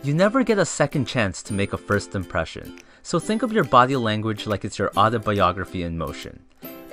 You never get a second chance to make a first impression, so think of your body language like it's your autobiography in motion.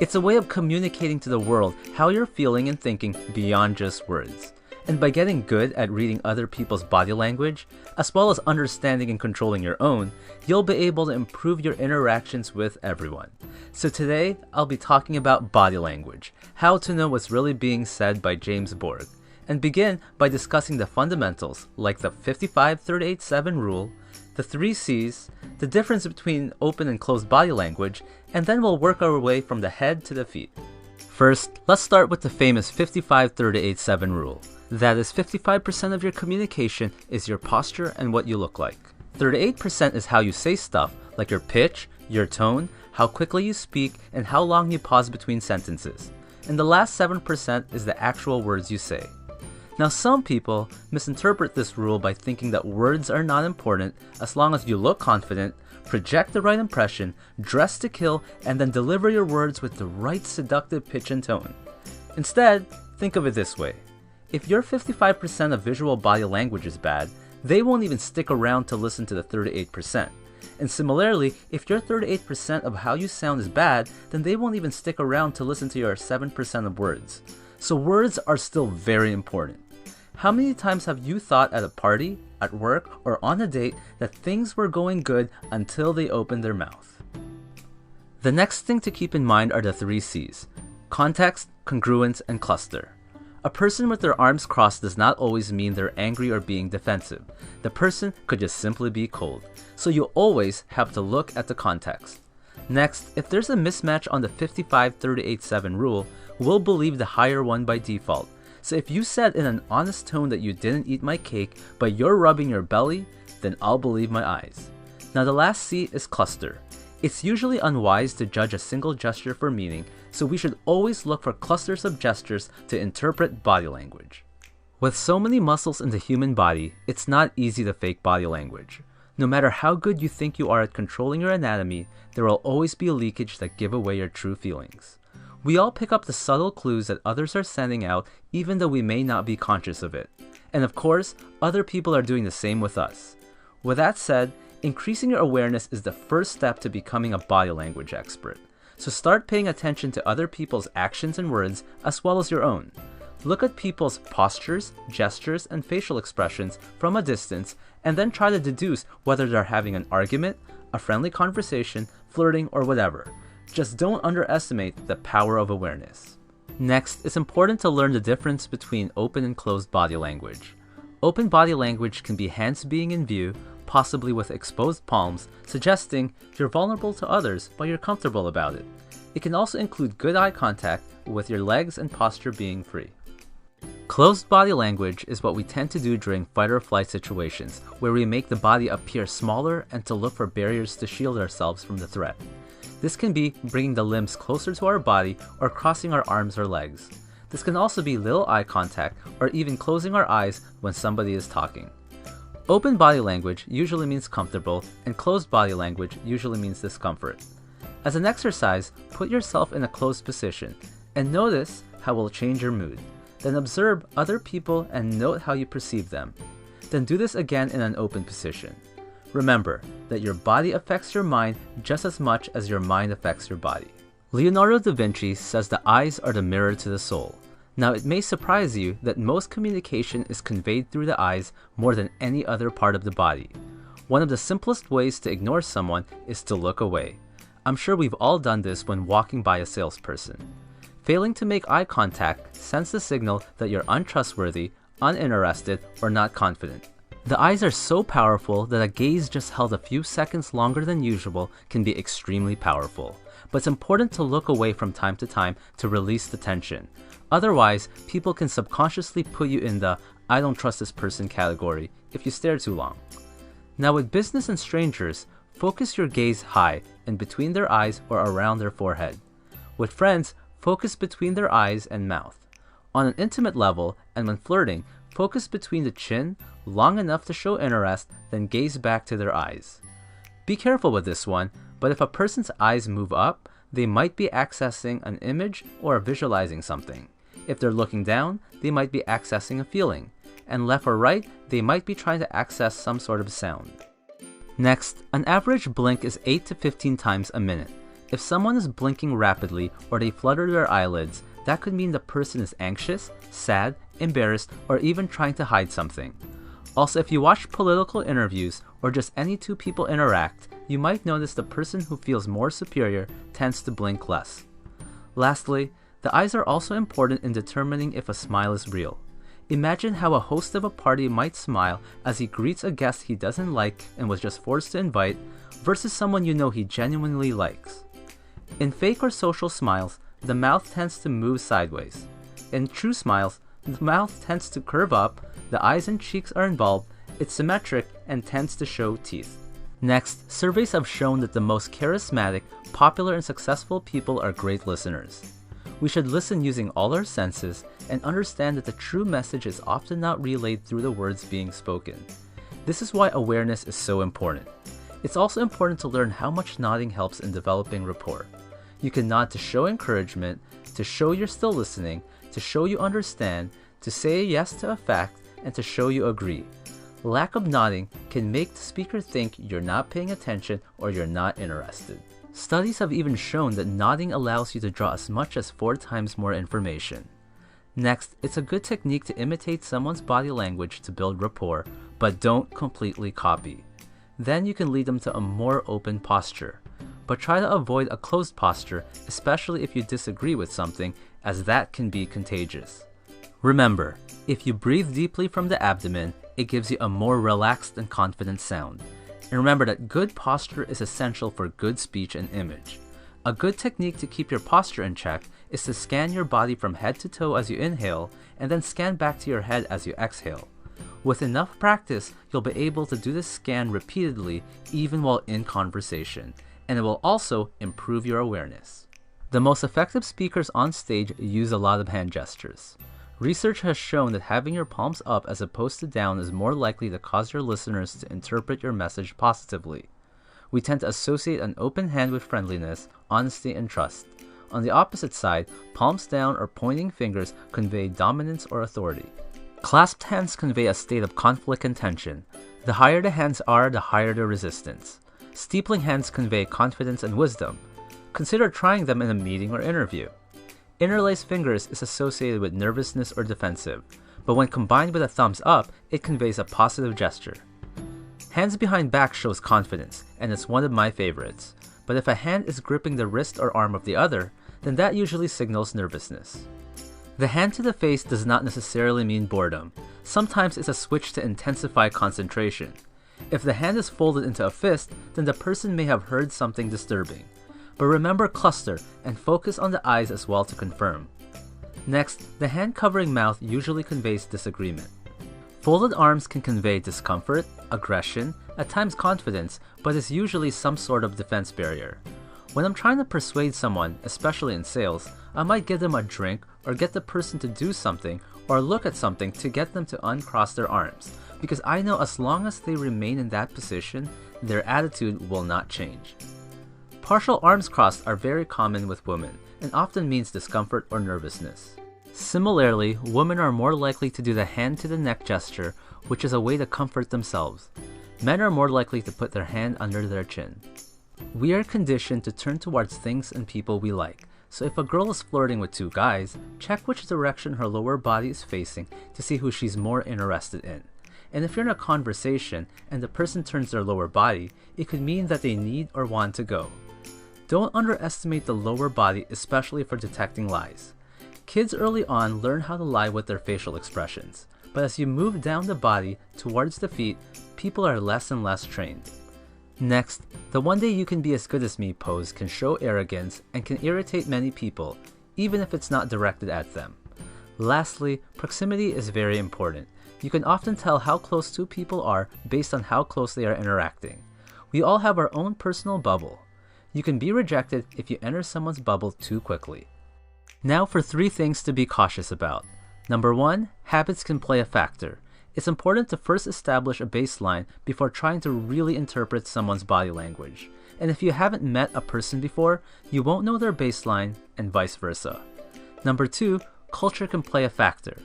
It's a way of communicating to the world how you're feeling and thinking beyond just words. And by getting good at reading other people's body language, as well as understanding and controlling your own, you'll be able to improve your interactions with everyone. So today, I'll be talking about body language, how to know what's really being said by James Borg, and begin by discussing the fundamentals like the 55-38-7 rule, the 3 C's, the difference between open and closed body language, and then we'll work our way from the head to the feet. First, let's start with the famous 55-38-7 rule. That is, 55% of your communication is your posture and what you look like. 38% is how you say stuff, like your pitch, your tone, how quickly you speak, and how long you pause between sentences. And the last 7% is the actual words you say. Now, some people misinterpret this rule by thinking that words are not important as long as you look confident, project the right impression, dress to kill, and then deliver your words with the right seductive pitch and tone. Instead, think of it this way. If your 55% of visual body language is bad, they won't even stick around to listen to the 38%. And similarly, if your 38% of how you sound is bad, then they won't even stick around to listen to your 7% of words. So words are still very important. How many times have you thought at a party, at work, or on a date that things were going good until they opened their mouth? The next thing to keep in mind are the 3 C's: context, congruence, and cluster. A person with their arms crossed does not always mean they're angry or being defensive. The person could just simply be cold. So you always have to look at the context. Next, if there's a mismatch on the 55-38-7 rule, we'll believe the higher one by default. So if you said in an honest tone that you didn't eat my cake, but you're rubbing your belly, then I'll believe my eyes. Now the last C is cluster. It's usually unwise to judge a single gesture for meaning, so we should always look for clusters of gestures to interpret body language. With so many muscles in the human body, it's not easy to fake body language. No matter how good you think you are at controlling your anatomy, there will always be a leakage that give away your true feelings. We all pick up the subtle clues that others are sending out even though we may not be conscious of it. And of course, other people are doing the same with us. With that said, increasing your awareness is the first step to becoming a body language expert. So start paying attention to other people's actions and words as well as your own. Look at people's postures, gestures, and facial expressions from a distance and then try to deduce whether they're having an argument, a friendly conversation, flirting, or whatever. Just don't underestimate the power of awareness. Next, it's important to learn the difference between open and closed body language. Open body language can be hands being in view, possibly with exposed palms, suggesting you're vulnerable to others but you're comfortable about it. It can also include good eye contact with your legs and posture being free. Closed body language is what we tend to do during fight or flight situations, where we make the body appear smaller and to look for barriers to shield ourselves from the threat. This can be bringing the limbs closer to our body or crossing our arms or legs. This can also be little eye contact or even closing our eyes when somebody is talking. Open body language usually means comfortable, and closed body language usually means discomfort. As an exercise, put yourself in a closed position and notice how it will change your mood. Then observe other people and note how you perceive them. Then do this again in an open position. Remember that your body affects your mind just as much as your mind affects your body. Leonardo da Vinci says the eyes are the mirror to the soul. Now, it may surprise you that most communication is conveyed through the eyes more than any other part of the body. One of the simplest ways to ignore someone is to look away. I'm sure we've all done this when walking by a salesperson. Failing to make eye contact sends the signal that you're untrustworthy, uninterested, or not confident. The eyes are so powerful that a gaze just held a few seconds longer than usual can be extremely powerful. But it's important to look away from time to time to release the tension. Otherwise, people can subconsciously put you in the "I don't trust this person" category if you stare too long. Now with business and strangers, focus your gaze high and between their eyes or around their forehead. With friends, focus between their eyes and mouth. On an intimate level, and when flirting, focus between the chin, long enough to show interest, then gaze back to their eyes. Be careful with this one, but if a person's eyes move up, they might be accessing an image or visualizing something. If they're looking down, they might be accessing a feeling. and left or right, they might be trying to access some sort of sound. Next, an average blink is 8 to 15 times a minute. If someone is blinking rapidly or they flutter their eyelids, that could mean the person is anxious, sad, embarrassed, or even trying to hide something. Also, if you watch political interviews or just any two people interact, you might notice the person who feels more superior tends to blink less. Lastly, the eyes are also important in determining if a smile is real. Imagine how a host of a party might smile as he greets a guest he doesn't like and was just forced to invite, versus someone you know he genuinely likes. In fake or social smiles, the mouth tends to move sideways. In true smiles, the mouth tends to curve up, the eyes and cheeks are involved, it's symmetric, and tends to show teeth. Next, surveys have shown that the most charismatic, popular, and successful people are great listeners. We should listen using all our senses and understand that the true message is often not relayed through the words being spoken. This is why awareness is so important. It's also important to learn how much nodding helps in developing rapport. You can nod to show encouragement, to show you're still listening, to show you understand, to say yes to a fact, and to show you agree. Lack of nodding can make the speaker think you're not paying attention or you're not interested. Studies have even shown that nodding allows you to draw as much as 4 times more information. Next, it's a good technique to imitate someone's body language to build rapport, but don't completely copy. Then you can lead them to a more open posture. But try to avoid a closed posture, especially if you disagree with something, as that can be contagious. Remember, if you breathe deeply from the abdomen, it gives you a more relaxed and confident sound. And remember that good posture is essential for good speech and image. A good technique to keep your posture in check is to scan your body from head to toe as you inhale, and then scan back to your head as you exhale. With enough practice, you'll be able to do this scan repeatedly even while in conversation, and it will also improve your awareness. The most effective speakers on stage use a lot of hand gestures. Research has shown that having your palms up as opposed to down is more likely to cause your listeners to interpret your message positively. We tend to associate an open hand with friendliness, honesty, and trust. On the opposite side, palms down or pointing fingers convey dominance or authority. Clasped hands convey a state of conflict and tension. The higher the hands are, the higher the resistance. Steepling hands convey confidence and wisdom. Consider trying them in a meeting or interview. Interlaced fingers is associated with nervousness or defensive, but when combined with a thumbs up, it conveys a positive gesture. Hands behind back shows confidence, and it's one of my favorites. But if a hand is gripping the wrist or arm of the other, then that usually signals nervousness. The hand to the face does not necessarily mean boredom. Sometimes it's a switch to intensify concentration. If the hand is folded into a fist, then the person may have heard something disturbing. But remember cluster and focus on the eyes as well to confirm. Next, the hand covering mouth usually conveys disagreement. Folded arms can convey discomfort, aggression, at times confidence, but is usually some sort of defense barrier. When I'm trying to persuade someone, especially in sales, I might give them a drink or get the person to do something or look at something to get them to uncross their arms, because I know as long as they remain in that position, their attitude will not change. Partial arms crossed are very common with women and often means discomfort or nervousness. Similarly, women are more likely to do the hand to the neck gesture, which is a way to comfort themselves. Men are more likely to put their hand under their chin. We are conditioned to turn towards things and people we like, so if a girl is flirting with 2 guys, check which direction her lower body is facing to see who she's more interested in. And if you're in a conversation and the person turns their lower body, it could mean that they need or want to go. Don't underestimate the lower body, especially for detecting lies. Kids early on learn how to lie with their facial expressions, but as you move down the body towards the feet, people are less and less trained. Next, the "one day you can be as good as me" pose can show arrogance and can irritate many people, even if it's not directed at them. Lastly, proximity is very important. You can often tell how close 2 people are based on how close they are interacting. We all have our own personal bubble. You can be rejected if you enter someone's bubble too quickly. Now for 3 things to be cautious about. Number 1, habits can play a factor. It's important to first establish a baseline before trying to really interpret someone's body language. And if you haven't met a person before, you won't know their baseline, and vice versa. Number 2, culture can play a factor.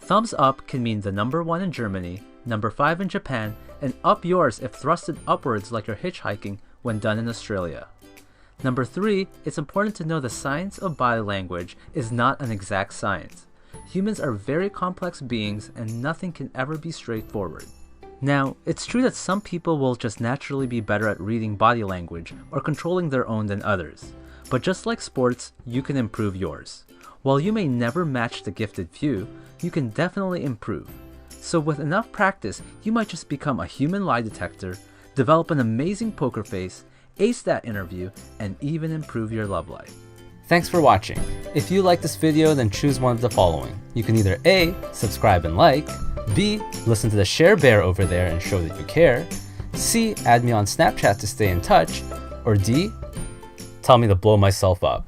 Thumbs up can mean the number 1 in Germany, number 5 in Japan, and up yours if thrusted upwards like you're hitchhiking when done in Australia. Number 3, it's important to know the science of body language is not an exact science. Humans are very complex beings and nothing can ever be straightforward. Now, it's true that some people will just naturally be better at reading body language or controlling their own than others. But just like sports, you can improve yours. While you may never match the gifted few, you can definitely improve. So with enough practice, you might just become a human lie detector, develop an amazing poker face, ace that interview, and even improve your love life. Thanks for watching. If you like this video, then choose one of the following. You can either A, subscribe and like, B, listen to the share bear over there and show that you care, C, add me on Snapchat to stay in touch, or D, tell me to blow myself up.